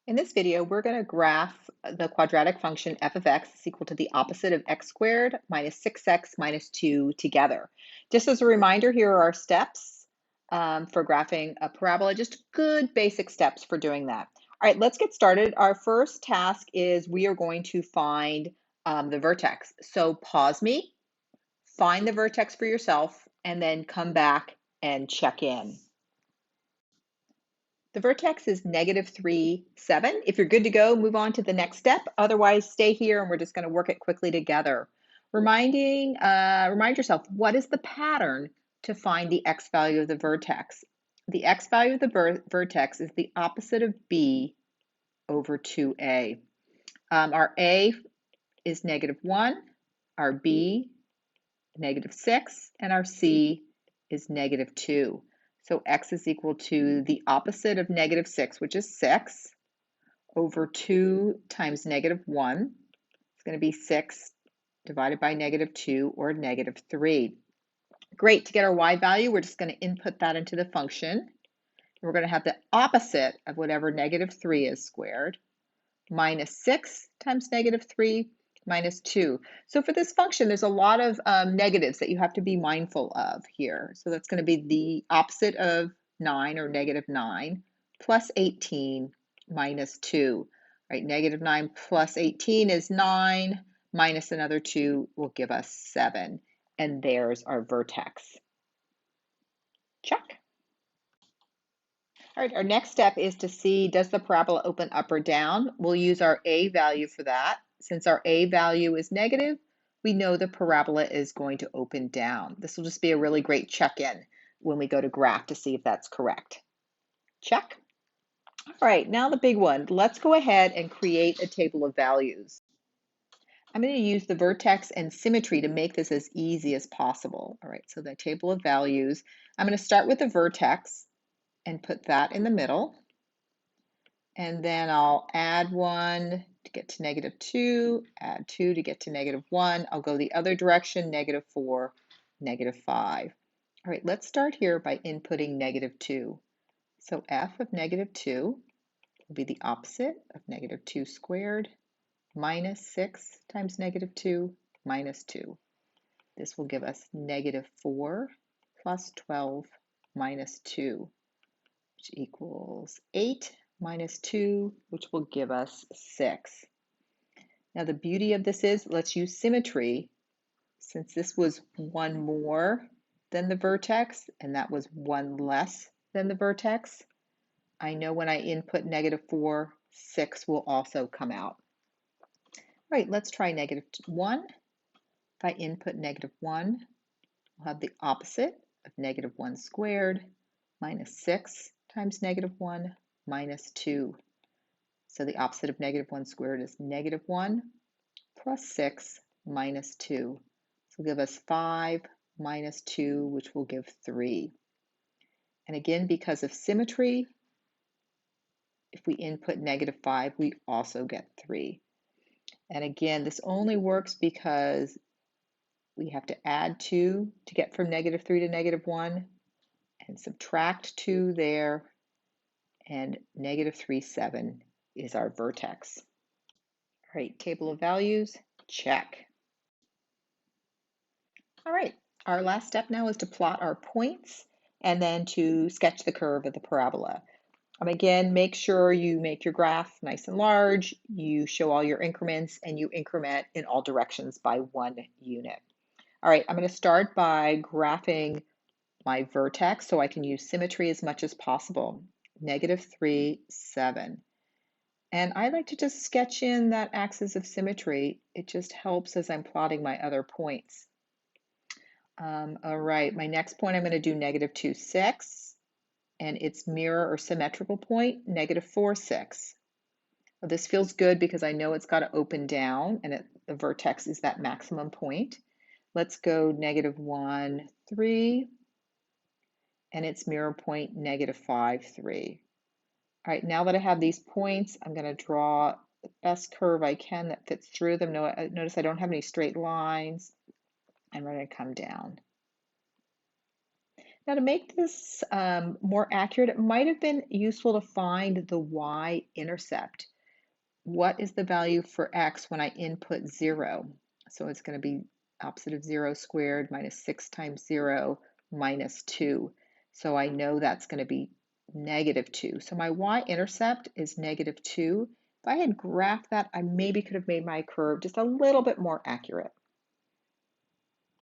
In this video, we're going to graph the quadratic function f of x is equal to the opposite of x squared minus 6x minus 2 together. Just as a reminder, here are our steps for graphing a parabola, just good basic steps for doing that. All right, let's get started. Our first task is we are going to find the vertex. So pause me, find the vertex for yourself, and then come back and check in. The vertex is -3, 7. If you're good to go, move on to the next step. Otherwise, stay here and we're just going to work it quickly together. Remind yourself, what is the pattern to find the x value of the vertex? The x value of the vertex is the opposite of b over 2a. Our a is -1, our b -6, and our c is -2. So x is equal to the opposite of -6, which is 6, over 2 times -1. It's going to be 6 divided by -2, or -3. Great, to get our y value, we're just going to input that into the function. We're going to have the opposite of whatever -3 is squared, minus 6 times -3 minus 2. So for this function, there's a lot of negatives that you have to be mindful of here. So that's going to be the opposite of 9, or -9, plus 18 minus 2. Right, -9 plus 18 is 9, minus another 2 will give us 7. And there's our vertex. Check. All right, our next step is to see, does the parabola open up or down? We'll use our a value for that. Since our a value is negative, we know the parabola is going to open down. This will just be a really great check-in when we go to graph to see if that's correct. Check. All right, now the big one. Let's go ahead and create a table of values. I'm going to use the vertex and symmetry to make this as easy as possible. All right, so the table of values. I'm going to start with the vertex and put that in the middle. And then I'll add 1 to get to -2, add 2 to get to -1. I'll go the other direction, -4, -5. All right, let's start here by inputting -2. So f of -2 will be the opposite of -2 squared minus 6 times -2 minus 2. This will give us -4 plus 12 minus 2, which equals 8 minus 2, which will give us 6. Now the beauty of this is, let's use symmetry. Since this was 1 more than the vertex, and that was 1 less than the vertex, I know when I input -4, 6 will also come out. All right, let's try -1. If I input -1, we'll have the opposite of -1 squared minus 6 times -1 minus 2. So the opposite of -1 squared is -1 plus 6 minus 2. This will give us 5 minus 2, which will give 3. And again, because of symmetry, if we input -5, we also get 3. And again, this only works because we have to add 2 to get from -3 to -1, and subtract 2 there, and -3, 7 is our vertex. All right, table of values, check. All right, our last step now is to plot our points and then to sketch the curve of the parabola. Again, make sure you make your graph nice and large, you show all your increments, and you increment in all directions by 1 unit. All right, I'm going to start by graphing my vertex so I can use symmetry as much as possible. -3, 7. And I like to just sketch in that axis of symmetry. It just helps as I'm plotting my other points. All right, my next point I'm going to do -2, 6, and its mirror or symmetrical point, -4, 6. Well, this feels good because I know it's got to open down, and the vertex is that maximum point. Let's go -1, 3, and its mirror point, -5, 3. All right, now that I have these points, I'm going to draw the best curve I can that fits through them. Notice I don't have any straight lines, and we're going to come down. Now, to make this more accurate, it might have been useful to find the y-intercept. What is the value for x when I input 0? So it's going to be opposite of 0 squared minus 6 times 0 minus 2. So I know that's going to be negative 2. So my y-intercept is negative 2. If I had graphed that, I maybe could have made my curve just a little bit more accurate.